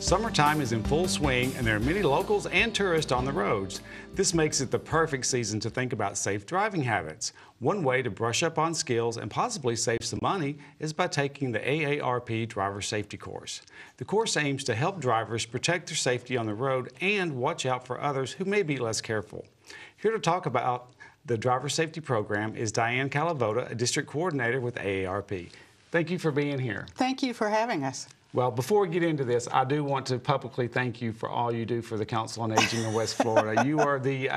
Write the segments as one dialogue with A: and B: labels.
A: Summertime is in full swing and there are many locals and tourists on the roads. This makes it the perfect season to think about safe driving habits. One way to brush up on skills and possibly save some money is by taking the AARP driver safety course. The course aims to help drivers protect their safety on the road and watch out for others who may be less careful. Here to talk about the driver safety program is Diane Kalivoda, a district coordinator with AARP. Thank you for being here.
B: Thank you for having us.
A: Well, before we get into this, I do want to publicly thank you for all you do for the Council on Aging in West Florida. You are the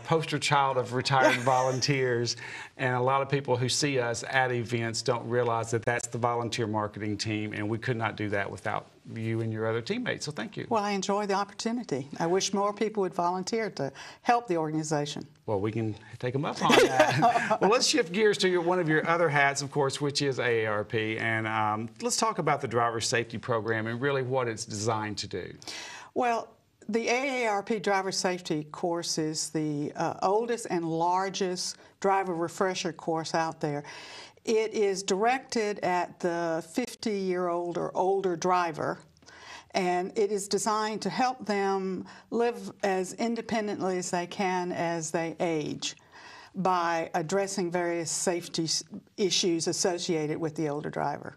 A: poster child of retired volunteers, and a lot of people who see us at events don't realize that that's the volunteer marketing team, and we could not do that without you and your other teammates, so thank you.
B: Well, I enjoy the opportunity. I wish more people would volunteer to help the organization.
A: Well, we can take them up on that. Well, let's shift gears to one of your other hats, of course, which is AARP, and let's talk about the driver safety program and really what it's designed to do.
B: Well, the AARP driver safety course is the oldest and largest driver refresher course out there. It is directed at the 50-year-old or older driver, and it is designed to help them live as independently as they can as they age by addressing various safety issues associated with the older driver.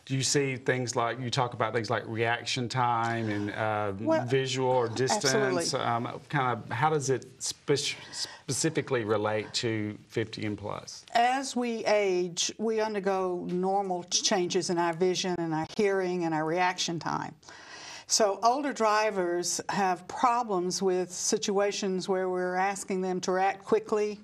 A: Do you see things like, you talk about things like reaction time and visual or distance? Kind of, how does it specifically relate to 50 and plus?
B: As we age, we undergo normal changes in our vision and our hearing and our reaction time. So older drivers have problems with situations where we're asking them to react quickly,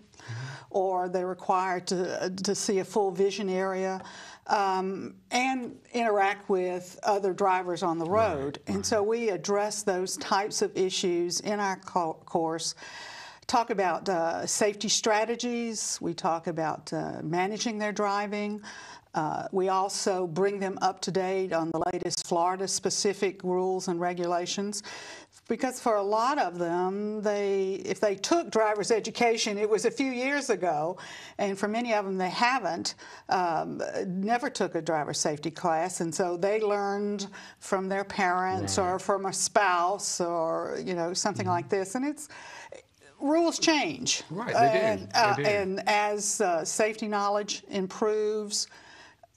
B: or they're required to see a full vision area, and interact with other drivers on the road. And so we address those types of issues in our course. Talk about safety strategies. We talk about managing their driving. We also bring them up to date on the latest Florida-specific rules and regulations, because for a lot of them, if they took driver's education, it was a few years ago, and for many of them, they haven't, never took a driver safety class, and so they learned from their parents or from a spouse or something like this, and rules change.
A: Right, they do.
B: And as safety knowledge improves,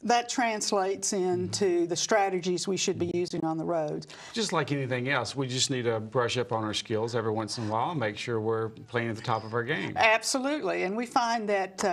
B: that translates into the strategies we should be using on the roads.
A: Just like anything else, we just need to brush up on our skills every once in a while and make sure we're playing at the top of our game.
B: Absolutely, and we find that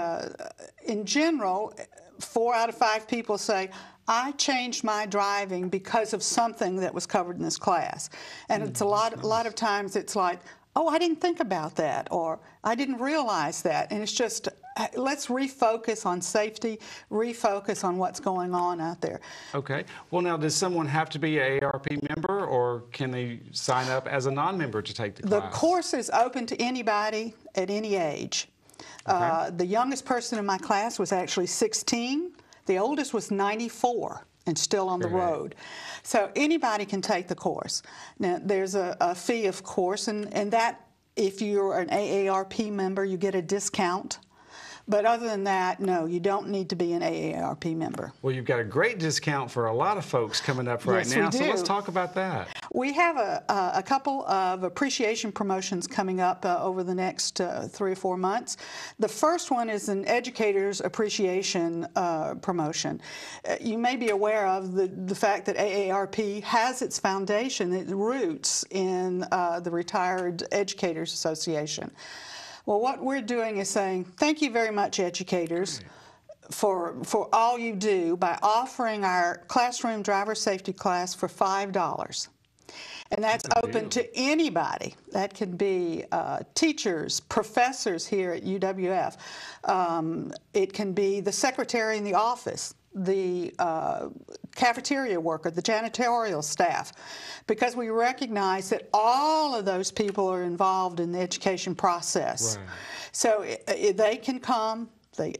B: in general, 4 out of 5 people say, I changed my driving because of something that was covered in this class. And it's a lot of times it's like, oh, I didn't think about that, or I didn't realize that. And it's just, let's refocus on safety, refocus on what's going on out there.
A: Okay. Well, now, does someone have to be an AARP member, or can they sign up as a non-member to take the class?
B: The course is open to anybody at any age. Okay. The youngest person in my class was actually 16. The oldest was 94. And still on the road. So anybody can take the course. Now, there's a fee, of course, and that, if you're an AARP member, you get a discount. But other than that, no, you don't need to be an AARP member.
A: Well, you've got a great discount for a lot of folks coming up right now,
B: we do.
A: So let's talk about that.
B: We have a couple of appreciation promotions coming up over the next 3 or 4 months. The first one is an educator's appreciation promotion. You may be aware of the fact that AARP has its foundation, its roots in the Retired Educators Association. Well, what we're doing is saying, thank you very much, educators, for all you do by offering our classroom driver safety class for $5. And that's open to anybody. That can be teachers, professors here at UWF. It can be the secretary in the office, the cafeteria worker, the janitorial staff, because we recognize that all of those people are involved in the education process. Right. So they can come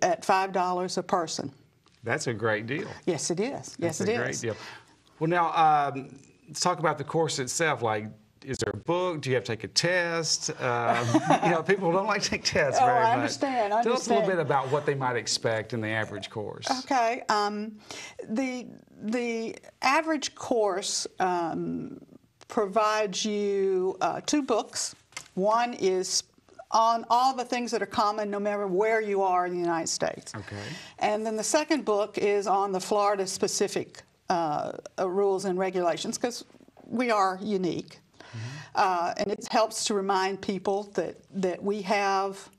B: at $5 a person.
A: That's a great deal.
B: Yes, it is. Yes, it is.
A: That's a great deal. Well, now, let's talk about the course itself. Like, is there a book? Do you have to take a test? People don't like to take tests very much.
B: I understand.
A: Tell us a little bit about what they might expect in the average course.
B: Okay. The average course provides you 2 books. One is on all the things that are common no matter where you are in the United States.
A: Okay.
B: And then the second book is on the Florida-specific rules and regulations, because we are unique. And it helps to remind people that we have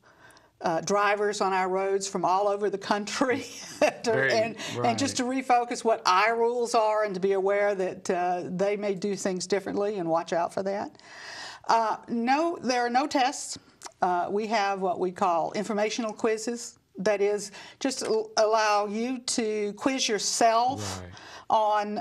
B: drivers on our roads from all over the country, and just to refocus what our rules are and to be aware that they may do things differently and watch out for that. No, there are no tests. We have what we call informational quizzes. That is, just allow you to quiz yourself on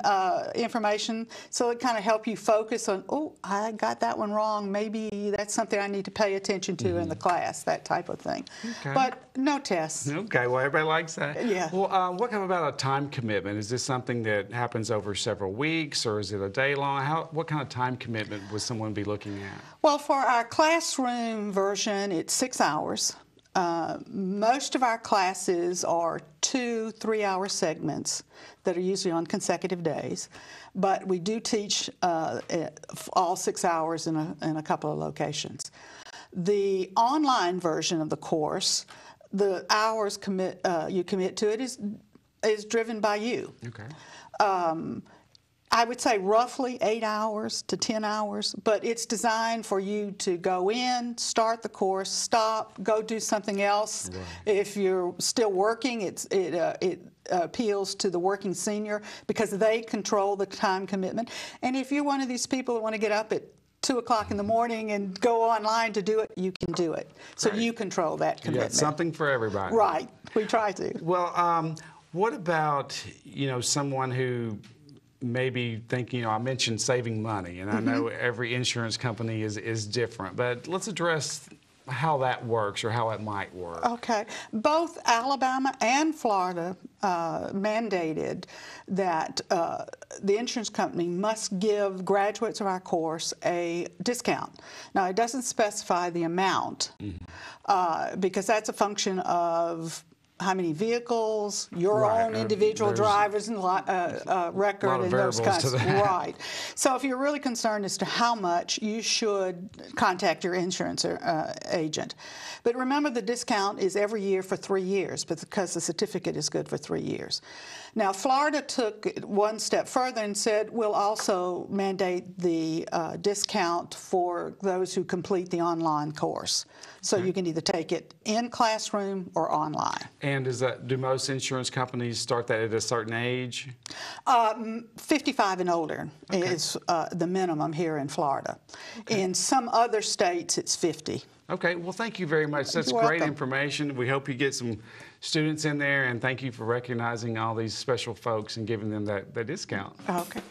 B: information, so it kind of help you focus on, oh, I got that one wrong. Maybe that's something I need to pay attention to in the class, that type of thing. Okay. But no tests.
A: Okay, well, everybody likes that.
B: Yeah.
A: Well, what about a time commitment? Is this something that happens over several weeks, or is it a day long? What kind of time commitment would someone be looking at?
B: Well, for our classroom version, it's 6 hours. Most of our classes are 2 3-hour segments that are usually on consecutive days, but we do teach all 6 hours in a couple of locations. The online version of the course, the hours you commit to it is driven by you.
A: Okay.
B: I would say roughly 8 hours to 10 hours, but it's designed for you to go in, start the course, stop, go do something else. Right. If you're still working, it appeals to the working senior because they control the time commitment. And if you're one of these people that want to get up at 2 o'clock in the morning and go online to do it, you can do it. So you control that commitment.
A: You got something for everybody.
B: Right. We try to.
A: Well, what about, someone who maybe thinking, I mentioned saving money, and I know every insurance company is different, but let's address how that works or how it might work.
B: Okay. Both Alabama and Florida mandated that the insurance company must give graduates of our course a discount. Now, it doesn't specify the amount because that's a function of how many vehicles, your own individual drivers and record and those kinds of things. Right. So if you're really concerned as to how much, you should contact your insurance agent. But remember, the discount is every year for 3 years because the certificate is good for 3 years. Now, Florida took it one step further and said we'll also mandate the discount for those who complete the online course. So you can either take it in classroom or online.
A: And do most insurance companies start that at a certain age?
B: 55 and older is the minimum here in Florida. In some other states, it's 50.
A: Okay, well, thank you very much. That's great information. We hope you get some students in there, and thank you for recognizing all these special folks and giving them that discount.
B: Okay.